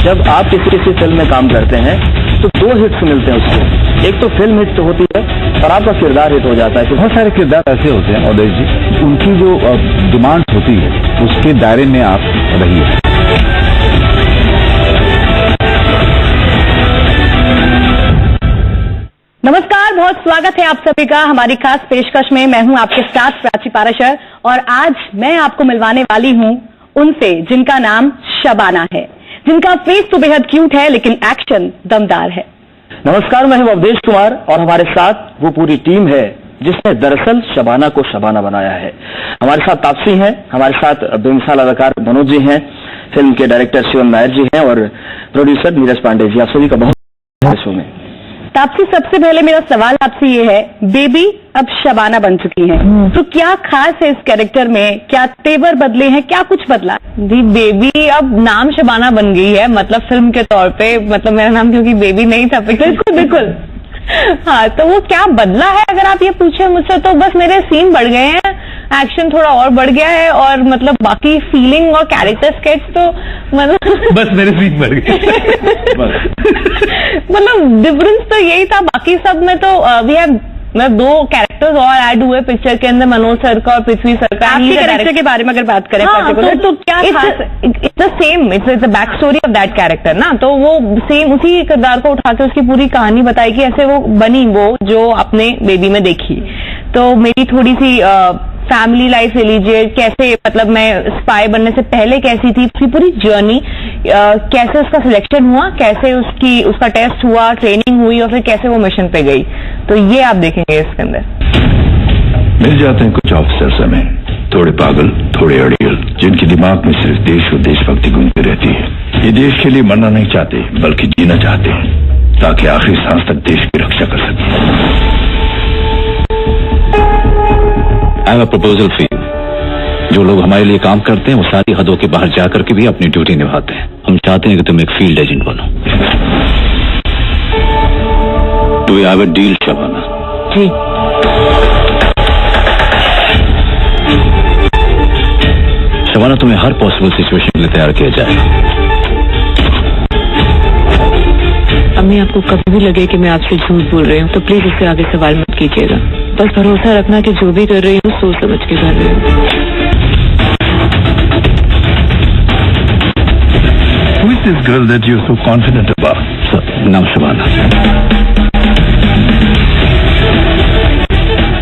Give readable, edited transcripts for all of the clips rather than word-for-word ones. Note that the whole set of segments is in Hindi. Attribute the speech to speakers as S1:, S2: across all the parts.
S1: जब आप किसी फिल्म में काम करते हैं तो दो हिट्स मिलते हैं उसको। एक तो फिल्म हिट होती है और आपका किरदार हिट हो जाता है।
S2: बहुत सारे किरदार ऐसे होते हैं अवधेश जी, उनकी जो डिमांड होती है उसके दायरे में आप रहिए।
S3: नमस्कार, बहुत स्वागत है आप सभी का हमारी खास पेशकश में। मैं हूं आपके साथ प्राची पाराशर और आज मैं आपको मिलवाने वाली हूं उनसे जिनका नाम शबाना है, जिनका फेस तो बेहद क्यूट है लेकिन एक्शन दमदार है।
S1: नमस्कार, मैं हूं अवधेश कुमार और हमारे साथ वो पूरी टीम है जिसने दरअसल शबाना को शबाना बनाया है। हमारे साथ तापसी हैं, हमारे साथ बेमिसाल अदाकार मनोज जी हैं, फिल्म के डायरेक्टर शिवम नायर जी हैं और प्रोड्यूसर नीरज पांडे जी। आप सभी का बहुत शो में।
S3: तापसी, सबसे पहले मेरा सवाल आपसे ये है, बेबी अब शबाना बन चुकी हैं, तो क्या खास है इस कैरेक्टर में? क्या तेवर बदले हैं, क्या कुछ बदला?
S4: जी, बेबी अब नाम शबाना बन गई है, मतलब फिल्म के तौर पे, मतलब मेरा नाम क्योंकि बेबी नहीं था।
S3: बिल्कुल बिल्कुल।
S4: हाँ, तो वो क्या बदला है अगर आप ये पूछे मुझसे, तो बस मेरे सीन बढ़ गए हैं, एक्शन थोड़ा और बढ़ गया है और मतलब बाकी फीलिंग और कैरेक्टर स्केच तो मतलब
S2: बस मेरे सीन बढ़ गए।
S4: मतलब डिफरेंस तो यही था, बाकी सब में तो वी हैव मतलब दो कैरेक्टर्स और ऐड हुए पिक्चर के अंदर, मनोज सर का और पृथ्वी सर का।
S3: आपके कैरेक्टर के बारे में अगर बात करें
S4: तो क्या it's the same, it's the back story of that character ना, तो वो सेम उसी किरदार को उठा के उसकी पूरी कहानी बताई कि ऐसे वो बनी, वो जो आपने बेबी में देखी। तो मेरी थोड़ी सी फैमिली लाइफ ले लीजिए, कैसे मतलब मैं स्पाई बनने से पहले कैसी थी, उसकी पूरी जर्नी, कैसे उसका सिलेक्शन हुआ, कैसे उसका टेस्ट हुआ, ट्रेनिंग हुई और फिर कैसे वो मिशन पे गई, तो ये आप देखेंगे इसके अंदर।
S5: मिल जाते हैं कुछ ऑफिसर्स हमें, थोड़े पागल, थोड़े अड़ियल, जिनके दिमाग में सिर्फ देश और देशभक्ति घूमती रहती है। ये देश के लिए मरना नहीं चाहते बल्कि जीना चाहते हैं, ताकि आखिरी सांस तक देश की रक्षा कर सके।
S6: I have a proposal for you. जो लोग हमारे लिए काम करते हैं वो सारी हदों के बाहर जाकर के भी अपनी ड्यूटी निभाते हैं। हम चाहते हैं कि तुम एक फील्ड एजेंट बनो। Do you have a deal Shabana?
S4: जी।
S6: शबाना, तुम्हें हर पॉसिबल सिचुएशन के लिए तैयार किया जाएगा।
S4: अम्मी, आपको कभी भी लगे कि मैं आपसे झूठ बोल रही हूँ तो प्लीज इससे आगे सवाल मत कीजिएगा। बस भरोसा रखना कि जो भी कर रही हूँ सोच समझ के कर रही हूँ।
S5: Who is this girl that you're so confident about?
S6: नाम शबाना।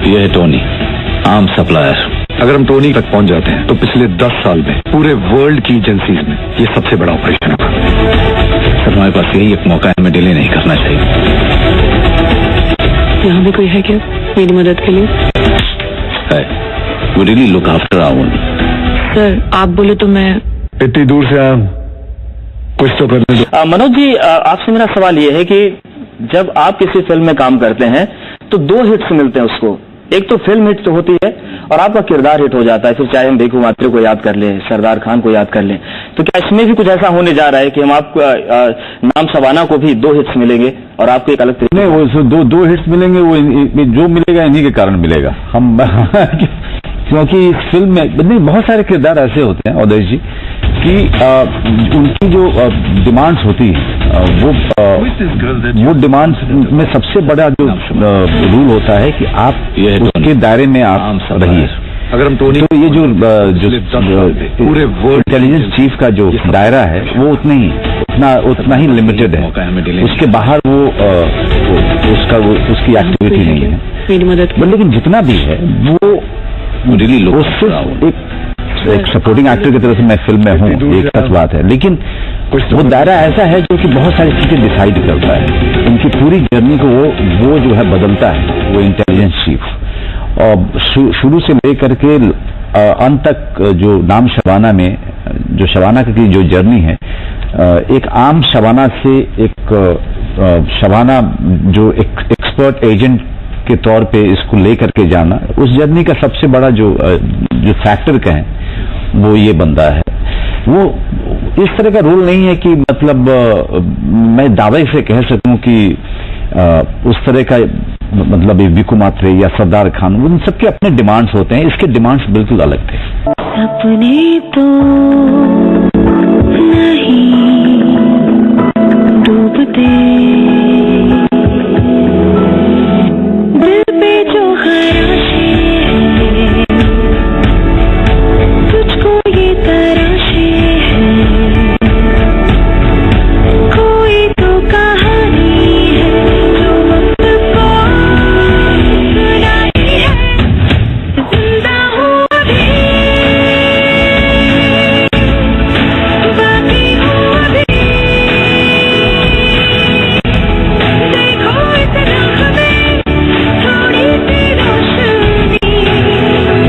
S6: यह है टोनी, आर्म सप्लायर।
S5: अगर हम टोनी तक पहुंच जाते हैं तो पिछले 10 साल में पूरे वर्ल्ड की एजेंसीज में ये सबसे बड़ा ऑपरेशन होगा।
S6: सर, हमारे पास यही एक मौका है, हमें डिले नहीं करना चाहिए।
S4: यहाँ भी कोई है क्या मेरी मदद के लिए?
S6: है, वो really look after our.
S4: Sir, आप बोले तो मैं
S5: इतनी दूर से आया, कुछ तो करने दो।
S1: मनोज जी, आपसे मेरा सवाल ये है कि जब आप किसी फिल्म में काम करते हैं तो दो हिट्स मिलते हैं उसको। एक तो फिल्म हिट होती है और आपका किरदार हिट हो जाता है, फिर चाहे हम देखो मात्रे को याद कर लें, सरदार खान को याद कर लें, तो क्या इसमें भी कुछ ऐसा होने जा रहा है कि हम आपको नाम शबाना को भी दो हिट्स मिलेंगे और आपको एक अलग तरीके?
S2: नहीं, वो दो हिट्स मिलेंगे, वो जो मिलेगा इन्हीं के कारण मिलेगा। हम क्योंकि इस फिल्म में नहीं, बहुत सारे किरदार ऐसे होते हैं अवधेश जी कि उनकी जो डिमांड्स होती है वो डिमांड्स में सबसे बड़ा जो रूल होता है कि आप उसके दायरे में आप रहिए।
S5: अगर हम टोनी,
S2: तो ये जो पूरे इंटेलिजेंस चीफ का जो दायरा है वो उतना ही लिमिटेड है, उसके बाहर वो उसकी एक्टिविटी नहीं है।
S4: मेरी मदद,
S2: लेकिन जितना भी है वो सिर्फ एक सपोर्टिंग एक्टर की तरह से मैं फिल्म में हूँ, एक सच बात है, लेकिन वो दायरा ऐसा है जो कि बहुत सारी चीजें डिसाइड करता है। उनकी पूरी जर्नी को वो जो है बदलता है, वो इंटेलिजेंस चीफ। और शुरू से लेकर के अंत तक जो नाम शबाना में जो शबाना की जो जर्नी है, एक आम शबाना से एक शबाना जो एक एक्सपर्ट एजेंट के तौर पे इसको लेकर के जाना, उस जर्नी का सबसे बड़ा जो फैक्टर कहें वो ये बंदा है। वो इस तरह का रोल नहीं है कि मतलब मैं दावे से कह सकूं कि उस तरह का मतलब विकु मात्रे या सरदार खान, उन सबके अपने डिमांड्स होते हैं। इसके डिमांड्स बिल्कुल अलग थे।
S7: सपने तो नहीं से दिल पे जो खराशे हैं, तुझको ये तराशे हैं, कोई तो कहानी है जो वक्त को सुनाई है, जिंदा हूँ अभी, बाकी हूँ अभी, देखो इस राह में थोड़ी सी रोशनी है अभी।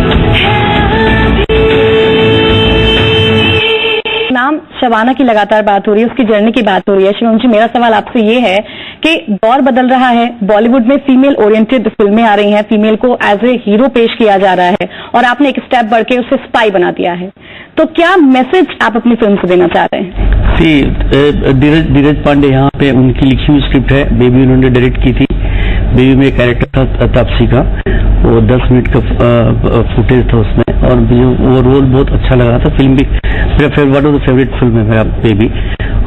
S3: नाम शबाना की लगातार बात हो रही है, उसकी जर्नी की बात हो रही है। शिवम जी, मेरा सवाल आपसे ये है कि दौर बदल रहा है, बॉलीवुड में फीमेल ओरिएंटेड फिल्में आ रही हैं, फीमेल को एज ए हीरो पेश किया जा रहा है और आपने एक स्टेप बढ़ के उसे स्पाई बना दिया है, तो क्या मैसेज आप अपनी फिल्म से देना चाह रहे हैं?
S8: धीरज पांडे यहाँ पे उनकी लिखी हुई स्क्रिप्ट है, बेबी उन्होंने डायरेक्ट की थी। बेबी में कैरेक्टर था तापसी का, वो 10 मिनट का फुटेज था उसमें और मुझे वो रोल बहुत अच्छा लगा था। फिल्म भी मेरा one of the favourite film है मेरा बेबी।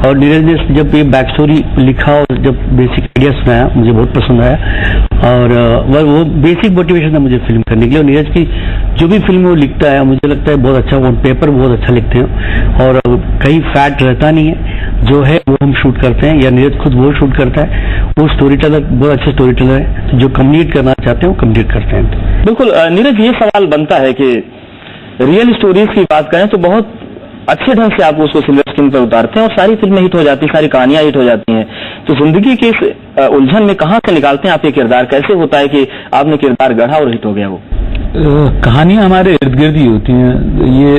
S8: और नीरज ने जब ये बैक स्टोरी लिखा और जब बेसिक आइडिया सुनाया मुझे बहुत पसंद आया और वो बेसिक मोटिवेशन था मुझे फिल्म करने के लिए। और नीरज की जो भी फिल्म वो लिखता है मुझे लगता है बहुत अच्छा, वो पेपर बहुत अच्छा लिखते हैं और कहीं फैट रहता नहीं है, जो है वो हम शूट करते हैं या नीरज खुद वो शूट करता है। वो स्टोरी टेलर बहुत अच्छे स्टोरी टेलर है, जो कम्युनिकेट करना चाहते हैं वो कम्युनिकेट करते हैं।
S1: बिल्कुल नीरज, ये सवाल बनता है कि रियल स्टोरीज की बात करें तो बहुत अच्छे ढंग से आप उसको सिल्वर स्क्रीन पर उतारते हैं और सारी फिल्में हिट हो जाती हैं, सारी कहानियां हिट हो जाती हैं। तो जिंदगी के इस उलझन में कहां से निकालते हैं आप ये किरदार? कैसे होता है कि आपने किरदार गढ़ा और हिट हो गया? वो
S8: कहानियां हमारे इर्द गिर्द ही होती हैं। ये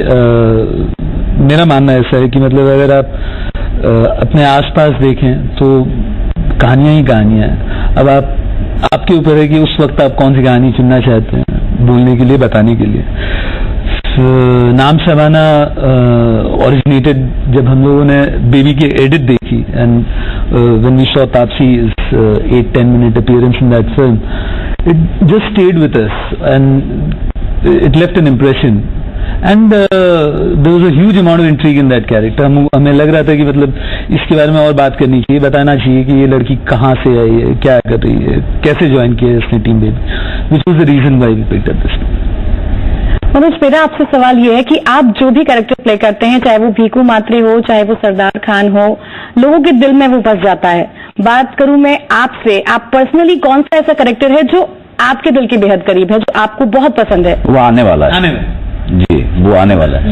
S8: मेरा मानना ऐसा है कि मतलब अगर आप अपने आसपास देखें तो कहानियां ही कहानियां हैं। अब आपके ऊपर है कि उस वक्त आप कौन सी कहानी चुनना चाहते हैं बोलने के लिए, बताने के लिए। नाम शबाना ओरिजिनेटेड जब हम लोगों ने बेबी की एडिट देखी and when we saw Taapsee 8-10 minute appearance in that film, it just stayed with us and it left an impression and there was a huge amount of intrigue in that character. हमें लग रहा था कि मतलब इसके बारे में और बात करनी चाहिए, बताना चाहिए कि ये लड़की कहाँ से आई है, क्या कर रही है, कैसे ज्वाइन किया है इसने team Baby, which was the reason why we picked up this.
S3: Manoj, मेरा आपसे सवाल ये है कि आप जो भी कैरेक्टर प्ले करते हैं, चाहे वो भीकू मात्रे हो, चाहे वो सरदार खान हो, लोगों के दिल में वो बस जाता है। बात करूं मैं आपसे, आप पर्सनली कौन सा ऐसा कैरेक्टर है जो आपके दिल के बेहद करीब है, जो आपको बहुत पसंद है?
S2: वो आने वाला है जी, वो आने वाला है।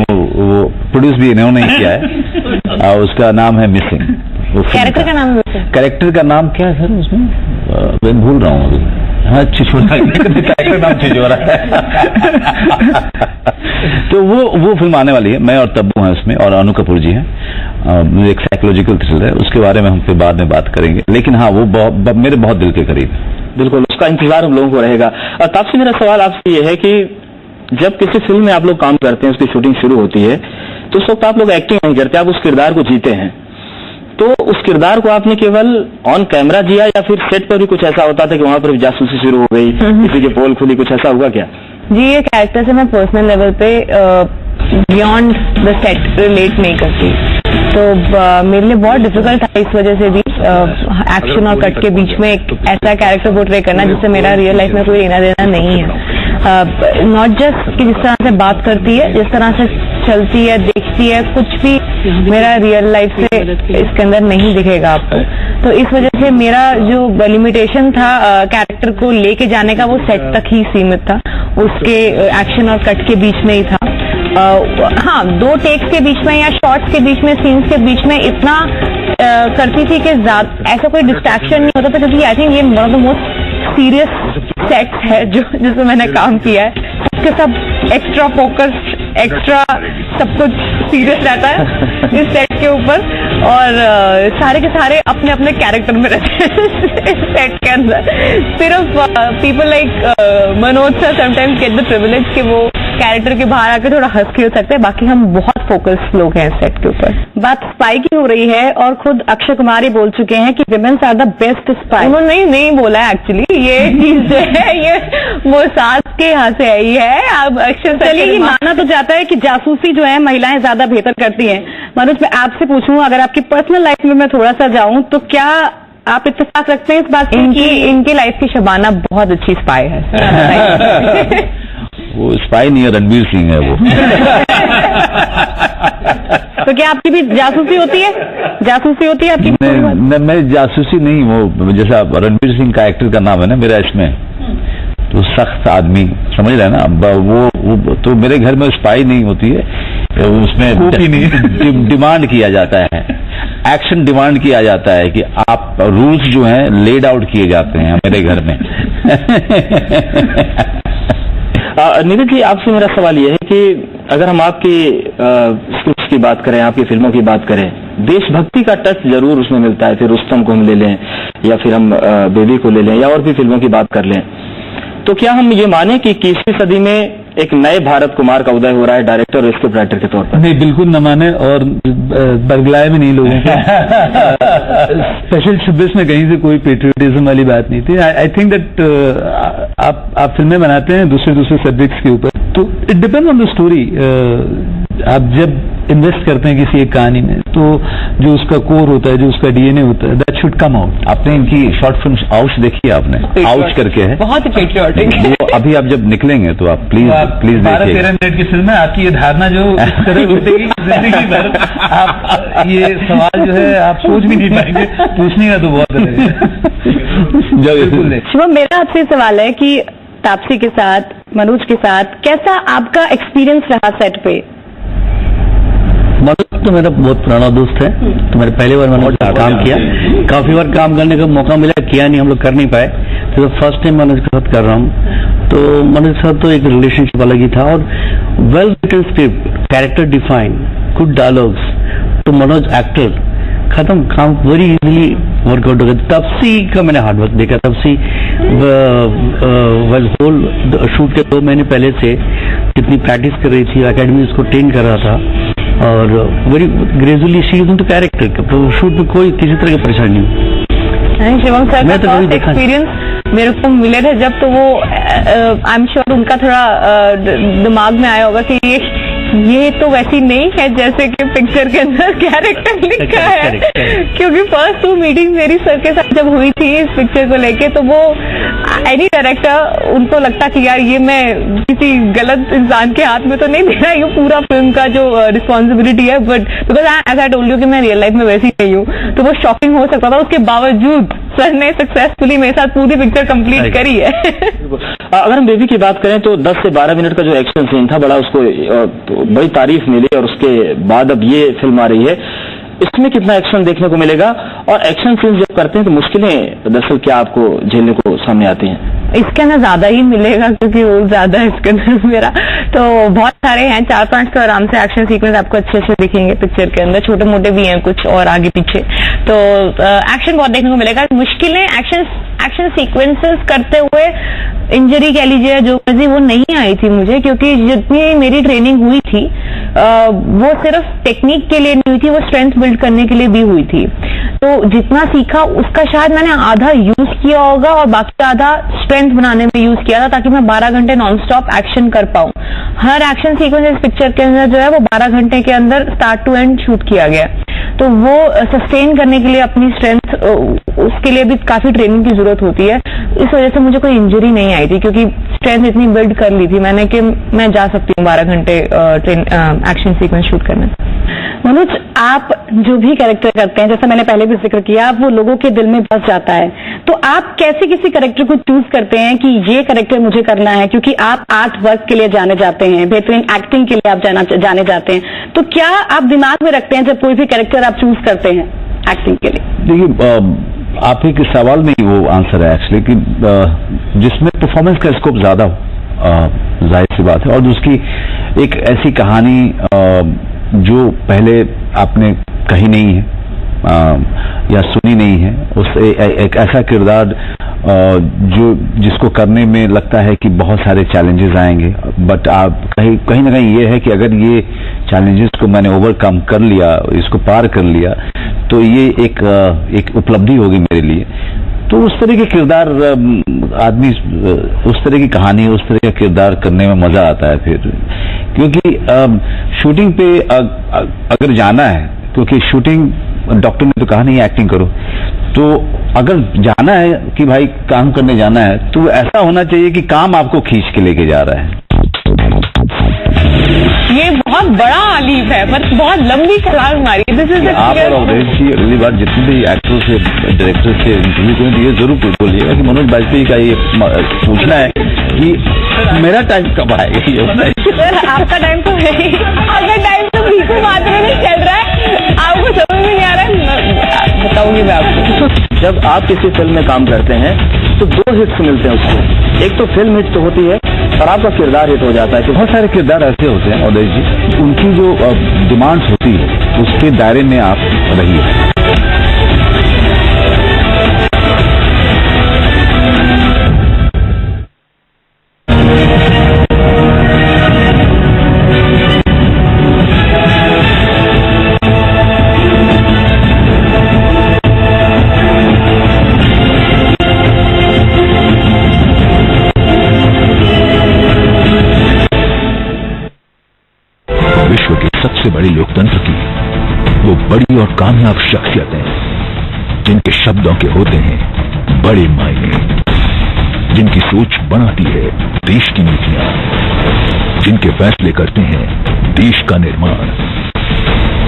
S2: वो प्रोड्यूस भी इन्होंने किया है और उसका नाम है मिसिंग।
S4: कैरेक्टर का नाम
S2: कैरेक्टर का नाम क्या है सर उसमें? मैं भूल रहा हूँ अभी। हाँ, छिछोरा कैरेक्टर नाम छिछोरा है। तो वो फिल्म आने वाली है। मैं और तब्बू हैं उसमें और अनु कपूर जी हैं। एक साइकोलॉजिकल थ्रिलर है, उसके बारे में हम फिर बाद में बात करेंगे। लेकिन हाँ, वो मेरे बहुत दिल के करीब है।
S1: बिल्कुल, उसका इंतजार हम लोगों को रहेगा। और तब से मेरा सवाल आपसे ये है कि जब किसी फिल्म में आप लोग काम करते हैं, उसकी शूटिंग शुरू होती है, तो उस वक्त आप लोग एक्टिंग नहीं करते, आप उस किरदार को जीते हैं। तो उस किरदार को आपने केवल ऑन कैमरा जिया या फिर सेट पर भी कुछ ऐसा होता था कि वहां पर जासूसी शुरू हो गई, किसी की पोल खुली, कुछ ऐसा हुआ क्या?
S4: जी, ये कैरेक्टर से मैं पर्सनल लेवल पे बियॉन्ड द सेट रिलेट नहीं करती, तो मेरे लिए बहुत डिफिकल्ट था इस वजह से भी एक्शन और कट के बीच में एक ऐसा कैरेक्टर पोर्ट्रे करना जिससे मेरा रियल लाइफ में कोई लेना देना नहीं है। नॉट जस्ट कि जिस तरह से बात करती है, जिस तरह से चलती है, देखती है, कुछ भी मेरा रियल लाइफ से इसके अंदर नहीं दिखेगा आपको। तो इस वजह से मेरा जो लिमिटेशन था कैरेक्टर को लेके जाने का, वो सेट तक ही सीमित था, उसके एक्शन और कट के बीच में ही था। हाँ, 2 टेक्स के बीच में या शॉट्स के बीच में, सीन्स के बीच में इतना करती थी कि ऐसा कोई डिस्ट्रैक्शन नहीं होता था, क्योंकि आई थिंक ये one of the most serious set है जिसमें मैंने काम किया है। सबके सब एक्स्ट्रा फोकस, एक्स्ट्रा सब कुछ सीरियस रहता है इस सेट के ऊपर और सारे के सारे अपने अपने कैरेक्टर में रहते हैं इस सेट के अंदर। सिर्फ people like Manoj sir sometimes get the privilege कि वो कैरेक्टर के बाहर आके थोड़ा हंस के हो सकते हैं, बाकी हम बहुत फोकस लोग हैं सेट के ऊपर।
S3: बात स्पाई की हो रही है और खुद अक्षय कुमार ही बोल चुके हैं कि womens are the best spy.
S4: उन्होंने नहीं बोला एक्चुअली, ये चीज जो है ये वो सास के यहाँ से आई है। अब अक्षय
S3: चलिए, ये माना तो जाता है कि जासूसी जो है महिलाएं ज्यादा बेहतर करती हैं। मनोज, मैं आपसे पूछूं, अगर आपकी पर्सनल लाइफ में मैं थोड़ा सा जाऊं तो क्या आप इत्तेफाक रखते हैं इस बात की
S4: इनकी लाइफ की शबाना बहुत अच्छी स्पाई है?
S2: वो स्पाई नहीं है, रणवीर सिंह है वो।
S3: तो क्या आपकी भी जासूसी होती है? जासूसी होती है आपकी?
S2: मैं जासूसी नहीं, वो जैसा रणवीर सिंह का एक्टर का नाम है ना मेरा इसमें, तो सख्त आदमी, समझ रहे हैं ना। वो तो मेरे घर में स्पाई नहीं होती है, उसमें डिमांड किया जाता है, एक्शन डिमांड किया जाता है कि आप रूल्स जो हैं लेड आउट किए जाते हैं मेरे घर में।
S1: नीरज जी, आपसे मेरा सवाल यह है कि अगर हम आपकी स्क्रिप्ट की बात करें, आपकी फिल्मों की बात करें, देशभक्ति का टच जरूर उसमें मिलता है। फिर रुस्तम को हम ले लें या फिर हम बेबी को ले लें या और भी फिल्मों की बात कर लें, तो क्या हम ये माने कि 21वीं सदी में एक नए भारत कुमार का उदय हो रहा है डायरेक्टर और स्क्रिप्ट राइटर के तौर पर? नहीं,
S8: बिल्कुल न माने और बरगलाए भी नहीं लोगों को। स्पेशल 26 में कहीं से कोई पेट्रियोटिज्म वाली बात नहीं थी। आई थिंक दैट आप फिल्में बनाते हैं दूसरे सब्जेक्ट्स के ऊपर, तो it depend on the story. आप जब इन्वेस्ट करते हैं किसी एक कहानी में, तो जो उसका कोर होता है, जो उसका डीएनए होता है, दैट शुड कम आउट।
S2: आपने इनकी शॉर्ट फिल्म आउच देखी है? आपने आउच करके है,
S4: बहुत ही पेट्रियोटिक।
S2: वो अभी आप जब निकलेंगे तो आप प्लीज
S8: 12-13 मिनट की फिल्म है। आपकी ये धारणा जो इस तरह उठेगी जिंदगी भर, आप ये सवाल जो है आप सोच भी नहीं पाएंगे, पूछने का तो बहुत है।
S3: शिवम, मेरा आपसे सवाल है कि तापसी के साथ, मनोज के साथ कैसा आपका एक्सपीरियंस रहा सेट पे?
S9: मनोज तो मेरा बहुत पुराना दोस्त है, तो मेरे पहले बार मनोज का काम किया, काफी बार काम करने का मौका मिला, किया नहीं, हम लोग कर नहीं पाए, तो फर्स्ट टाइम मनोज के साथ कर रहा हूँ। तो मनोज के साथ तो एक रिलेशनशिप अलग ही था, और well written script, character define, good dialogues, तो मनोज एक्टर, खत्म, काम वेरी इजीली वर्कआउट हो गया। तपसी का मैंने हार्डवर्क देखा। तपसी वॉज होल शूट के 2 महीने पहले से जितनी प्रैक्टिस कर रही थी, एकेडमी उसको ट्रेन कर रहा था, और very gradually she is into character, तो शूट में कोई किसी तरह की परेशानी नहीं।
S4: शिवम सर का एक्सपीरियंस मेरे को मिले थे जब, तो वो आई एम श्योर उनका थोड़ा दिमाग में आया होगा कि ये तो वैसी नहीं है जैसे कि पिक्चर के अंदर कैरेक्टर लिखा है। क्योंकि फर्स्ट 2 मीटिंग मेरी सर के साथ जब हुई थी इस पिक्चर को लेके, तो वो एनी डायरेक्टर उनको लगता कि यार ये मैं किसी गलत इंसान के हाथ में तो नहीं दे रहा, ये पूरा फिल्म का जो रिस्पॉन्सिबिलिटी है, but because as I told you कि मैं रियल लाइफ में वैसी नहीं हूँ, तो वो शॉकिंग हो सकता था। उसके बावजूद सर ने सक्सेसफुली मेरे साथ पूरी पिक्चर कंप्लीट करी है।
S1: अगर हम बेबी की बात करें तो 10 से 12 मिनट का जो एक्शन सीन था, बड़ा उसको तो बड़ी तारीफ मिली, और उसके बाद अब ये फिल्म आ रही है, इसमें कितना एक्शन देखने को मिलेगा? और एक्शन सीन जब करते हैं तो मुश्किलें दरअसल क्या आपको झेलने को सामने आती हैं?
S4: इसके अंदर ज्यादा ही मिलेगा, क्योंकि वो ज्यादा है इसके अंदर मेरा, तो बहुत सारे हैं, 4-5 तो आराम से एक्शन सीक्वेंस आपको अच्छे से दिखेंगे पिक्चर के अंदर, छोटे मोटे भी हैं कुछ और आगे पीछे, तो एक्शन बहुत देखने को मिलेगा। मुश्किलें एक्शन सीक्वेंसेस करते हुए, इंजरी कह लीजिए जो मर्जी, वो नहीं आई थी मुझे, क्योंकि जितनी मेरी ट्रेनिंग हुई थी वो सिर्फ टेक्निक के लिए नहीं हुई थी, वो स्ट्रेंथ बिल्ड करने के लिए भी हुई थी। तो जितना सीखा उसका शायद मैंने आधा यूज किया होगा और बाकी आधा स्ट्रेंथ बनाने में यूज किया था, ताकि मैं 12 घंटे नॉनस्टॉप एक्शन कर पाऊं। हर एक्शन सीक्वेंस इस पिक्चर के अंदर जो है वो 12 घंटे के अंदर स्टार्ट टू एंड शूट किया गया, तो वो सस्टेन करने के लिए अपनी स्ट्रेंथ, उसके लिए भी काफी ट्रेनिंग की जरूरत होती है। इस वजह से मुझे कोई इंजरी नहीं आई थी, क्योंकि स्ट्रेंथ इतनी बिल्ड कर ली थी मैंने कि मैं जा सकती हूँ 12 घंटे एक्शन सीक्वेंस शूट करने।
S3: मनोज, आप जो भी कैरेक्टर करते हैं, जैसा मैंने पहले भी जिक्र किया, वो लोगों के दिल में बस जाता है, तो आप कैसे किसी कैरेक्टर को चूज करते हैं कि ये कैरेक्टर मुझे करना है? क्योंकि आप आर्ट वर्क के लिए जाने जाते हैं, बेहतरीन एक्टिंग के लिए आप जाने जाते हैं, तो क्या आप दिमाग में रखते हैं जब कोई भी कैरेक्टर आप चूज करते हैं एक्टिंग के लिए?
S2: देखिए, आप एक सवाल में ही वो आंसर है एक्चुअली, कि जिसमें परफॉर्मेंस का स्कोप ज्यादा हो, जाहिर सी बात है, और उसकी एक ऐसी कहानी जो पहले आपने कही नहीं है या सुनी नहीं है, उस एक ऐसा किरदार जो जिसको करने में लगता है कि बहुत सारे चैलेंजेस आएंगे, बट आप कहीं ना कहीं ये है कि अगर ये चैलेंजेस को मैंने ओवरकम कर लिया, इसको पार कर लिया, तो ये एक उपलब्धि होगी मेरे लिए। तो उस तरह के किरदार आदमी, उस तरह की कहानी, उस तरह का किरदार करने में मजा आता है फिर, क्योंकि शूटिंग पे अगर जाना है, क्योंकि शूटिंग डॉक्टर ने तो कहा नहीं एक्टिंग करो, तो अगर जाना है कि भाई काम करने जाना है, तो ऐसा होना चाहिए कि काम आपको खींच के लेके जा रहा है।
S4: ये बहुत बड़ा लीप है, पर बहुत लंबी छलांग मारी। दिस इज
S2: आप और अवधेश जी अगली बार जितने भी एक्टरों से, डायरेक्टर से इंटरव्यू करें तो ये जरूर बोलिएगा कि मनोज बाजपेयी का ये पूछना है कि मेरा टाइम कब आएगा।
S4: सर आपका टाइम तो है ही, अगर टाइम तो भीखू मात्रा में चल रहा है, आपको समझ में नहीं आ रहा है, बताऊंगी मैं आपको।
S1: जब आप किसी फिल्म में काम करते हैं तो 2 हिट्स मिलते हैं उसको, एक तो फिल्म हिट तो होती है और आपका किरदार हिट हो जाता है।
S2: बहुत सारे किरदार ऐसे होते हैं अवधेश जी, उनकी जो डिमांड्स होती है उसके दायरे में आप रहिए।
S5: विश्व के सबसे बड़े लोकतंत्र की वो बड़ी और कामयाब शख्सियतें, जिनके शब्दों के होते हैं बड़े मायने, जिनकी सोच बनाती है देश की नीतियां, जिनके फैसले करते हैं देश का निर्माण,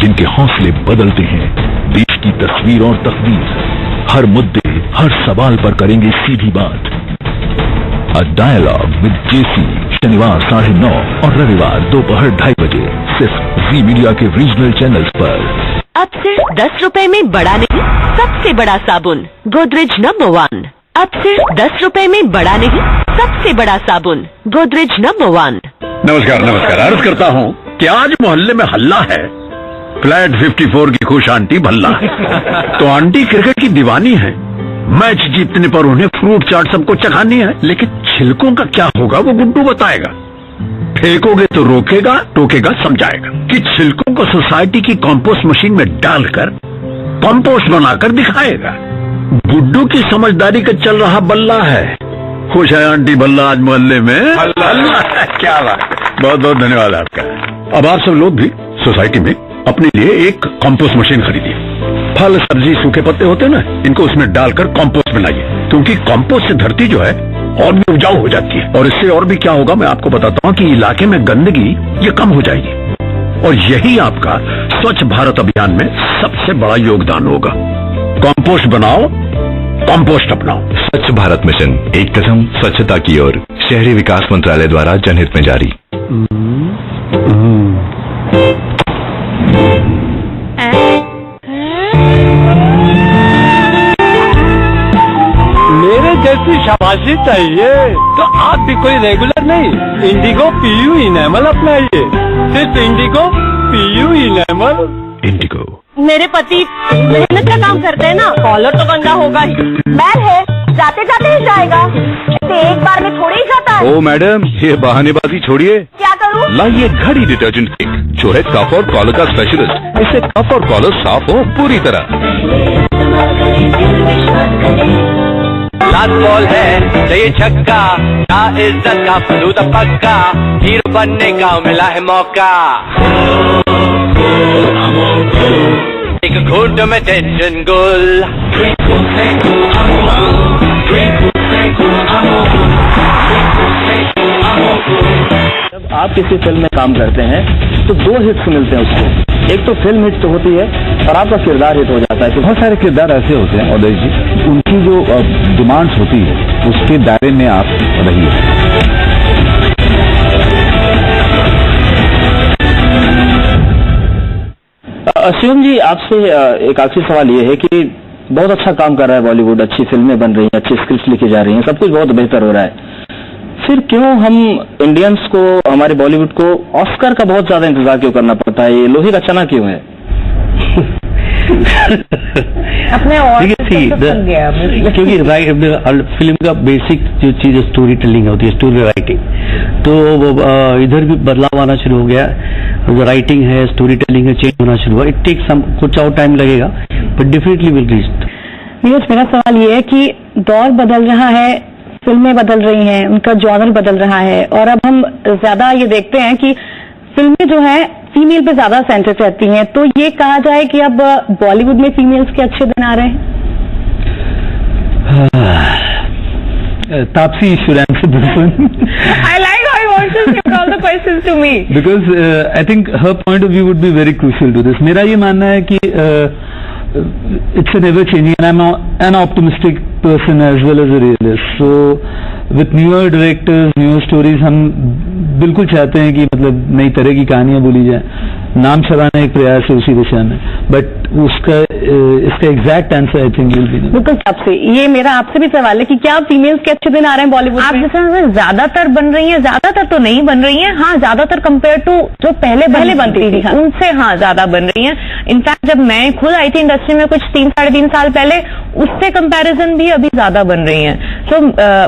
S5: जिनके हौसले बदलते हैं देश की तस्वीर और तकदीर। हर मुद्दे, हर सवाल पर करेंगे सीधी बात। अ डायलॉग विद जेसी, शनिवार 9:30 और रविवार दोपहर 2:30 बजे सिर्फ जी मीडिया के रीजनल चैनल्स पर।
S10: अब सिर्फ 10 रुपए में बड़ा नहीं, सबसे बड़ा साबुन गोदरेज नंबर 1। अब सिर्फ 10 रुपए में बड़ा नहीं, सबसे बड़ा साबुन गोदरेज नंबर 1।
S5: नमस्कार नमस्कार, अर्ज करता हूँ कि आज मोहल्ले में हल्ला है, फ्लैट 54 की खुश आंटी भल्ला है। तो आंटी क्रिकेट की दीवानी है, मैच जीतने पर उन्हें फ्रूट चाट सबको चखानी है, लेकिन छिलकों का क्या होगा वो गुड्डू बताएगा। फेंकोगे तो रोकेगा, टोकेगा समझाएगा कि छिलकों को सोसाइटी की कंपोस्ट मशीन में डालकर कंपोस्ट बनाकर दिखाएगा। गुड्डू की समझदारी का चल रहा बल्ला है। खुश है आंटी भल्ला आज मोहल्ले में। क्या बात, बहुत बहुत धन्यवाद आपका। अब आप सब लोग भी सोसाइटी में अपने लिए एक कंपोस्ट मशीन खरीदिए। फल सब्जी सूखे पत्ते होते हैं ना, इनको उसमें डालकर कंपोस्ट बनाइए, क्योंकि कंपोस्ट से धरती जो है और भी उपजाऊ हो जाती है। और इससे और भी क्या होगा मैं आपको बताता हूँ कि इलाके में गंदगी ये कम हो जाएगी, और यही आपका स्वच्छ भारत अभियान में सबसे बड़ा योगदान होगा। कंपोस्ट बनाओ, कंपोस्ट अपनाओ।
S11: स्वच्छ भारत मिशन, एक कदम स्वच्छता की ओर, शहरी विकास मंत्रालय द्वारा जनहित में जारी।
S12: मेरे जैसी शाबाशी चाहिए तो आप भी कोई रेगुलर नहीं, इंडिगो PU इनेमल अपनाइए। सिर्फ इंडिगो PU इनेमल।
S5: इंडिगो।
S10: मेरे पति मेहनत का काम करते हैं ना, कॉलर तो गंदा होगा ही। मैल है, जाते जाते ही जाएगा, एक बार में थोड़ी ही जाता है।
S11: ओ मैडम, ये बहानेबाजी छोड़िए।
S10: क्या करूँ?
S11: लाइए घड़ी डिटर्जेंट किट, जो है कफ और कॉलर का स्पेशलिस्ट। इससे कफ और कॉलर साफ हो पूरी तरह।
S12: लास्ट बॉल है, चाहिए छक्का, क्या इज्जत का फलूद पक्का, हीरो बनने का मिला है मौका। एक घूंट में टेंशन गुल।
S1: जब आप किसी फिल्म में काम करते हैं तो 2 हिट्स मिलते हैं उसको, एक तो फिल्म हिट तो होती है और आपका किरदार हिट हो जाता है।
S2: बहुत सारे किरदार ऐसे होते हैं अवधेश जी, उनकी जो डिमांड्स होती है उसके दायरे में आप रहिए।
S1: शिवम जी, आपसे एक आखिरी सवाल ये है कि बहुत अच्छा काम कर रहा है बॉलीवुड, अच्छी फिल्में बन रही हैं, अच्छी स्क्रिप्ट लिखी जा रही हैं, सब कुछ बहुत बेहतर हो रहा है, फिर क्यों हम इंडियंस को, हमारे बॉलीवुड को ऑस्कर का बहुत ज्यादा इंतजार क्यों करना पड़ता है? ये लोहे का चना क्यों है?
S4: अपने और
S9: क्योंकि फिल्म का बेसिक जो चीज स्टोरी टेलिंग होती है, स्टोरी राइटिंग, तो इधर भी बदलाव आना शुरू हो गया। जो राइटिंग है, स्टोरी टेलिंग है, चेंज होना शुरू हुआ। इट टेक सम, कुछ और टाइम लगेगा, but definitely will reach.
S3: Neeraj, मेरा सवाल ये है कि दौर बदल रहा है, फिल्में बदल रही हैं, उनका जॉनर बदल रहा है, और अब हम ज्यादा ये देखते हैं कि फिल्में जो है फीमेल पे ज्यादा सेंटर रहती हैं। तो ये कहा जाए कि अब बॉलीवुड में फीमेल्स के अच्छे दिन आ रहे हैं?
S8: Taapsee should answer this one.
S4: I like how he wants to shift all the questions to me.
S8: Because I think her point of view would be very crucial to this. मेरा ये मानना है कि it's an ever changing, and I'm an optimistic person as well as a realist. So with newer directors, newer stories, हम बिल्कुल चाहते हैं कि मतलब नई तरह की कहानियां बोली जाए। नाम शबाना एक प्रयास है उसी दिशा में, बट उसका इसका exact answer I think will be
S3: बिल्कुल। आपसे ये मेरा आपसे भी सवाल है कि क्या फीमेल्स के अच्छे दिन आ रहे हैं बॉलीवुड
S4: आप
S3: में?
S4: जैसे ज्यादातर बन रही हैं, ज्यादातर तो नहीं बन रही हैं, हाँ ज्यादातर कंपेयर टू जो पहले बनती थी उनसे हाँ ज्यादा बन रही हैं। इनफैक्ट जब मैं खुद आई थी इंडस्ट्री में कुछ 3-3.5 साल पहले, उससे कंपैरिजन भी अभी ज्यादा बन रही हैं। तो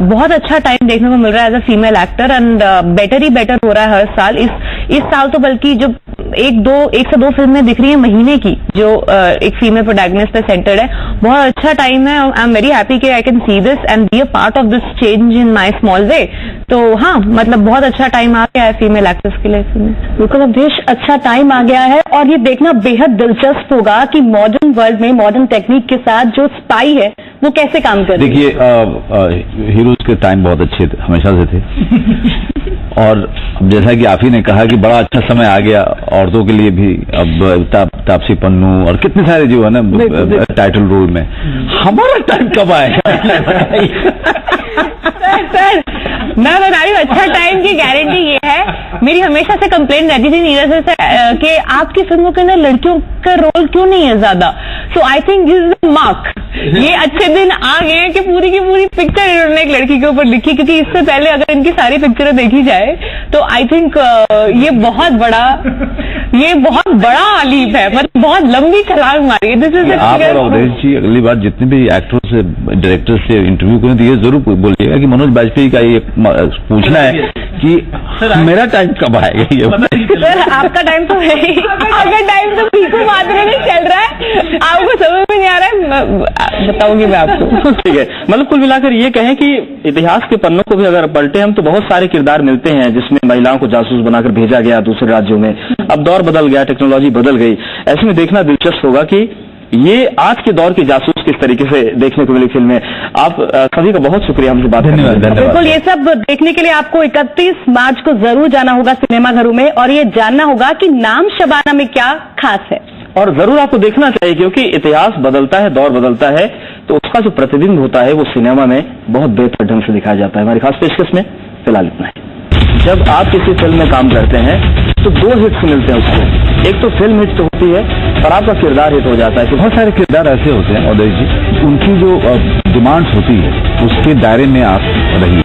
S4: बहुत अच्छा टाइम देखने को मिल रहा है as a female actor, and better ही बेटर हो रहा है हर साल। इस साल तो बल्कि जो एक से दो फिल्में दिख रही है महीने की जो एक फीमेल प्रोटैगनिस्ट पे सेंटर्ड है, बहुत अच्छा टाइम है। आई एम वेरी हैप्पी कि I can see this and be a part of this change in my small way. तो हाँ, मतलब बहुत अच्छा टाइम आ गया है फीमेल एक्ट्रेस के लिए फिल्म।
S3: बिल्कुल अवधेश, अच्छा टाइम आ गया है, और ये देखना बेहद दिलचस्प होगा कि मॉडर्न वर्ल्ड में मॉडर्न टेक्निक के साथ जो स्पाई है वो कैसे काम कर रही है।
S2: देखिए, हीरोज के टाइम बहुत अच्छे हमेशा से थे और जैसा कि आप ही ने कहा कि बड़ा अच्छा समय आ गया औरतों के लिए भी। अब तापसी पन्नू और कितने सारे जो है ना टाइटल रोल में। हमारा टाइम कब आएगा?
S4: सर मैं बता रही हूँ, अच्छा टाइम की गारंटी ये है, मेरी हमेशा से कंप्लेंट रहती थी नीरज से कि आपकी फिल्मों के अंदर लड़कियों का रोल क्यों नहीं है ज्यादा। So I think this is the mark. ये अच्छे दिन आ गए हैं कि पूरी की पूरी पिक्चर इन्होंने एक लड़की के ऊपर लिखी, क्योंकि इससे पहले अगर इनकी सारी पिक्चरें देखी जाए तो आई थिंक ये बहुत बड़ा लीप है, मतलब बहुत लंबी छलांग मारी है। दिस इज
S2: अवधेश जी, अगली बार जितने भी एक्टरों से, डायरेक्टर से इंटरव्यू करें तो ये जरूर बोलिएगा कि मनोज बाजपेयी का ये पूछना है कि मेरा टाइम कब आएगा। ये
S4: सर आपका टाइम तो है ही, आपका टाइम तो पीकू मात्रा में चल रहा है, आपको समझ में नहीं आ रहा है, बताऊंगी मैं आपको।
S1: ठीक है, मतलब कुल मिलाकर ये कहें कि इतिहास के पन्नों को भी अगर पलटे हम तो बहुत सारे किरदार मिलते हैं जिसमें महिलाओं को जासूस बनाकर भेजा गया दूसरे राज्यों में। अब दौर बदल गया, टेक्नोलॉजी बदल गई, ऐसे में देखना दिलचस्प होगा कि ये आज के दौर की जासूस किस तरीके से देखने को मिली फिल्में। आप सभी का बहुत शुक्रिया हमसे बात करने के लिए।
S3: बिल्कुल, ये सब देखने के लिए आपको 31 मार्च को जरूर जाना होगा सिनेमाघरों में, और ये जानना होगा कि नाम शबाना में क्या खास है,
S1: और जरूर आपको देखना चाहिए, क्योंकि इतिहास बदलता है, दौर बदलता है, तो उसका जो प्रतिबिंब होता है वो सिनेमा में बहुत बेहतर ढंग से दिखाया जाता है। हमारी खास पेशकश में फिलहाल इतना है। जब आप किसी फिल्म में काम करते हैं तो 2 हिट्स मिलते हैं उसको। एक तो फिल्म हिट होती है और आपका किरदार हिट हो जाता है। तो
S2: बहुत सारे किरदार ऐसे होते हैं अवधेश जी, उनकी जो डिमांड्स होती है उसके दायरे में आप रहिए।